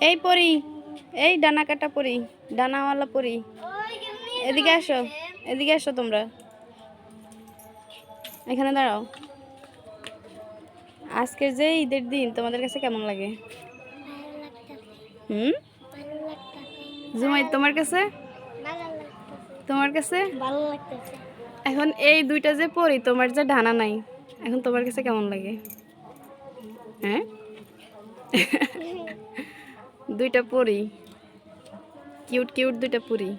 এই পরি, এই ডানা কাটা পরি, ডানাওয়ালা পরি, এদিকে আসো, এদিকে আসো তোমরা, এখানে দাঁড়াও। আজকের যে ঈদের দিন তোমাদের কাছে কেমন লাগে? হুম, জুমাই তোমার কাছে? তোমার কাছে ভালো লাগতেছে। এখন এই দুইটা যে পরি, তোমার যে ডানা নাই, এখন তোমার কাছে কেমন লাগে? হ্যাঁ, দুইটা পরি, কিউট কিউট দুইটা পরি।